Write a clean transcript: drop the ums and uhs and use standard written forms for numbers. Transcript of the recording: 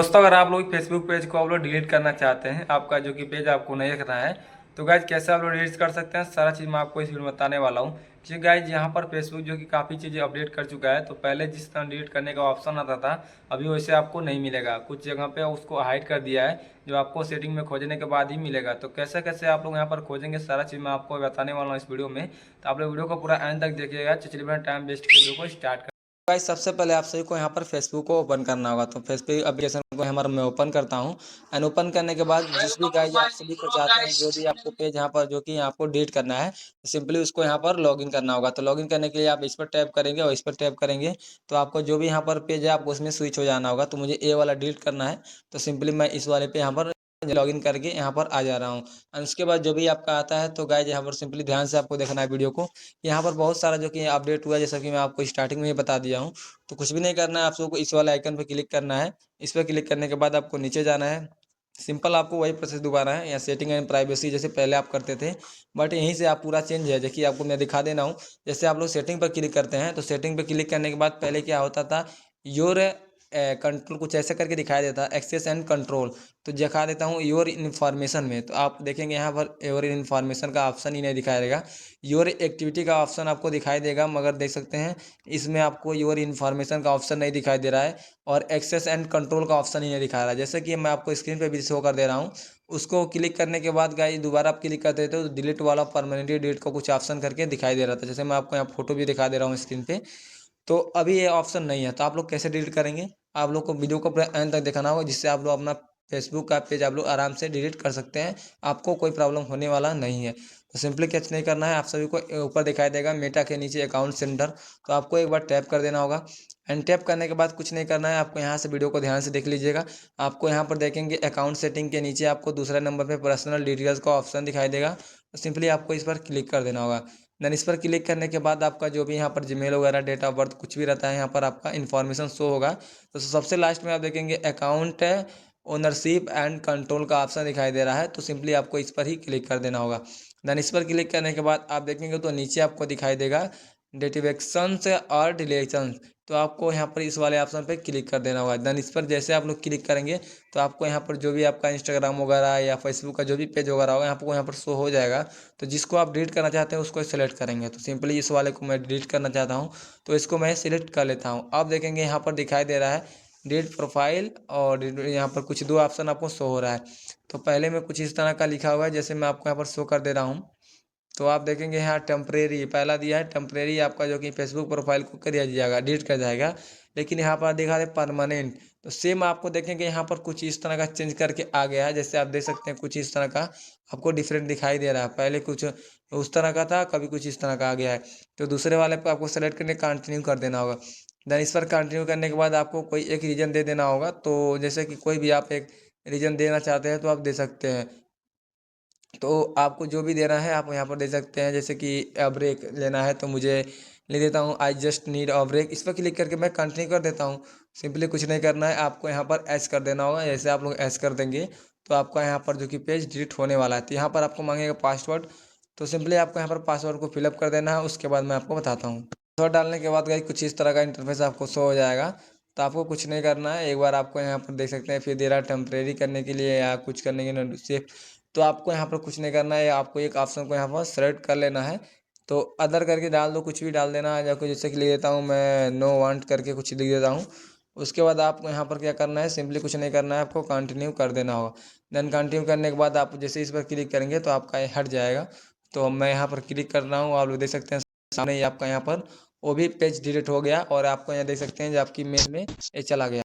दोस्तों अगर आप लोग फेसबुक पेज को आप लोग डिलीट करना चाहते हैं, आपका जो कि पेज आपको नहीं रखना है, तो गाइज कैसे आप लोग डिलीट कर सकते हैं, सारा चीज़ मैं आपको इस वीडियो में बताने वाला हूँ। क्योंकि गाइज यहाँ पर फेसबुक जो कि काफ़ी चीज़ें अपडेट कर चुका है, तो पहले जिस तरह डिलीट करने का ऑप्शन आता था, अभी वैसे आपको नहीं मिलेगा। कुछ जगह पे उसको हाइड कर दिया है, जो आपको सेटिंग में खोजने के बाद ही मिलेगा। तो कैसे कैसे आप लोग यहाँ पर खोजेंगे, सारा चीज़ मैं आपको बताने वाला हूँ इस वीडियो में। तो आप लोग वीडियो को पूरा एंड तक देखिएगा। चलिए बिना टाइम वेस्ट के वीडियो को स्टार्ट कर। गाइस सबसे पहले आप सभी को यहाँ पर फेसबुक को ओपन करना होगा। तो फेसबुक एप्लीकेशन को हमारा मैं ओपन करता हूँ। एंड ओपन करने के बाद जिस भी गाइस आप सभी को चाहते हैं, जो भी आपको पेज यहाँ पर जो कि आपको डिलीट करना है, सिंपली उसको यहाँ पर लॉगिन करना होगा। तो लॉगिन करने के लिए आप इस पर टैप करेंगे और इस पर टैप करेंगे तो आपको जो भी यहाँ पर पेज है आपको उसमें स्विच हो जाना होगा। तो मुझे ए वाला डिलीट करना है, तो सिंपली मैं इस वाले पे यहाँ पर लॉगिन करके यहाँ पर आ जा रहा हूँ। एंड उसके बाद जो भी आपका आता है, तो गाइस यहाँ पर सिंपली ध्यान से आपको देखना है वीडियो को। यहाँ पर बहुत सारा जो कि अपडेट हुआ है, जैसा कि मैं आपको स्टार्टिंग में ही बता दिया हूँ। तो कुछ भी नहीं करना है, आप सबको इस वाले आइकन पर क्लिक करना है। इस पर क्लिक करने के बाद आपको नीचे जाना है। सिंपल आपको वही प्रोसेस दोबारा है, या सेटिंग एंड प्राइवेसी जैसे पहले आप करते थे, बट यहीं से आप पूरा चेंज है। देखिए आपको मैं दिखा देना हूँ। जैसे आप लोग सेटिंग पर क्लिक करते हैं, तो सेटिंग पर क्लिक करने के बाद पहले क्या होता था, योर कंट्रोल कुछ ऐसे करके दिखाई देता, एक्सेस एंड कंट्रोल। तो दिखा देता हूँ योर इन्फॉर्मेशन में, तो आप देखेंगे यहाँ पर योर इन्फॉर्मेशन का ऑप्शन ही नहीं दिखाई देगा। योर एक्टिविटी का ऑप्शन आपको दिखाई देगा, मगर देख सकते हैं इसमें आपको योर इन्फॉर्मेशन का ऑप्शन नहीं दिखाई दे रहा है, और एक्सेस एंड कंट्रोल का ऑप्शन ही नहीं दिखा रहा है। जैसे कि मैं आपको स्क्रीन पे भी शो कर दे रहा हूँ। उसको क्लिक करने के बाद गाइस दोबारा आप क्लिक कर देते हो तो डिलीट वाला परमानेंटली डिलीट का कुछ ऑप्शन करके दिखाई दे रहा था। जैसे मैं आपको यहाँ फोटो भी दिखा दे रहा हूँ स्क्रीन पे। तो अभी ये ऑप्शन नहीं है, तो आप लोग कैसे डिलीट करेंगे, आप लोग को वीडियो को पूरा एंड तक दिखाना होगा, जिससे आप लोग अपना फेसबुक का पेज आप लोग आराम से डिलीट कर सकते हैं। आपको कोई प्रॉब्लम होने वाला नहीं है। तो सिंपली कुछ नहीं करना है, आप सभी को ऊपर दिखाई देगा मेटा के नीचे अकाउंट सेंटर, तो आपको एक बार टैप कर देना होगा। एंड टैप करने के बाद कुछ नहीं करना है, आपको यहाँ से वीडियो को ध्यान से देख लीजिएगा। आपको यहाँ पर देखेंगे अकाउंट सेटिंग के नीचे आपको दूसरे नंबर पर पर्सनल डिटेल्स का ऑप्शन दिखाई देगा। तो सिंपली आपको इस पर क्लिक कर देना होगा। देन इस पर क्लिक करने के बाद आपका जो भी यहाँ पर जीमेल वगैरह डेट ऑफ बर्थ कुछ भी रहता है, यहाँ पर आपका इन्फॉर्मेशन शो होगा। तो सबसे लास्ट में आप देखेंगे अकाउंट ओनरशिप एंड कंट्रोल का ऑप्शन दिखाई दे रहा है, तो सिंपली आपको इस पर ही क्लिक कर देना होगा। देन इस पर क्लिक करने के बाद आप देखेंगे तो नीचे आपको दिखाई देगा डेटिवेक्शंस और डिलेशंस। तो आपको यहाँ पर इस वाले ऑप्शन पे क्लिक कर देना होगा। देन इस पर जैसे आप लोग क्लिक करेंगे, तो आपको यहाँ पर जो भी आपका इंस्टाग्राम वगैरह या फेसबुक का जो भी पेज वगैरह होगा, आपको यहाँ पर शो हो जाएगा। तो जिसको आप डिलीट करना चाहते हैं उसको सेलेक्ट करेंगे। तो सिंपली इस वाले को मैं डिलीट करना चाहता हूँ, तो इसको मैं सिलेक्ट कर लेता हूँ। आप देखेंगे यहाँ पर दिखाई दे रहा है डिलीट प्रोफाइल, और यहाँ पर कुछ दो ऑप्शन आपको शो हो रहा है। तो पहले में कुछ इस तरह का लिखा हुआ है, जैसे मैं आपको यहाँ पर शो कर दे रहा हूँ। तो आप देखेंगे यहाँ टेम्परेरी पहला दिया है, टेम्परेरी आपका जो कि फेसबुक प्रोफाइल को कर दिया जाएगा, डिलीट कर जाएगा। लेकिन यहाँ पर देखा है परमानेंट, तो सेम आपको देखेंगे यहाँ पर कुछ इस तरह का चेंज करके आ गया है। जैसे आप देख सकते हैं कुछ इस तरह का आपको डिफरेंट दिखाई दे रहा है। पहले कुछ उस तरह का था, कभी कुछ इस तरह का आ गया है। तो दूसरे वाले पर आपको सेलेक्ट करके कंटिन्यू कर देना होगा। देन इस पर कंटिन्यू करने के बाद आपको कोई एक रीजन दे देना होगा। तो जैसे कि कोई भी आप एक रीजन देना चाहते हैं तो आप दे सकते हैं। तो आपको जो भी देना है आप यहाँ पर दे सकते हैं। जैसे कि ब्रेक लेना है तो मुझे ले देता हूँ I just need a break. इस पर क्लिक करके मैं कंटिन्यू कर देता हूँ। सिंपली कुछ नहीं करना है, आपको यहाँ पर ऐस कर देना होगा। जैसे आप लोग ऐस कर देंगे तो आपका यहाँ पर जो कि पेज डिलीट होने वाला है। तो यहाँ पर आपको मांगेगा पासवर्ड, तो सिंपली आपको यहाँ पर पासवर्ड को फिलअप कर देना है। उसके बाद मैं आपको बताता हूँ। पासवर्ड डालने के बाद गाइस कुछ इस तरह का इंटरफेस आपको शो हो जाएगा। तो आपको कुछ नहीं करना है, एक बार आपको यहाँ पर देख सकते हैं फिर दे रहा है टेम्परेरी करने के लिए या कुछ करने के लिए। तो आपको यहाँ पर कुछ नहीं करना है, आपको एक ऑप्शन को यहाँ पर सेलेक्ट कर लेना है। तो अदर करके डाल दो, कुछ भी डाल देना है। जैसे जैसे कि लिख देता हूँ मैं नो वांट करके कुछ लिख देता हूँ। उसके बाद आपको यहाँ पर क्या करना है, सिंपली कुछ नहीं करना है, आपको कंटिन्यू कर देना होगा। देन कंटिन्यू करने के बाद आप जैसे इस पर क्लिक करेंगे तो आपका ये हट जाएगा। तो मैं यहाँ पर क्लिक कर रहा हूँ, आप लोग देख सकते हैं सामने ही आपका यहाँ पर वो भी पेज डिलीट हो गया, और आपको यहाँ देख सकते हैं जो आपकी मेल में ये चला गया।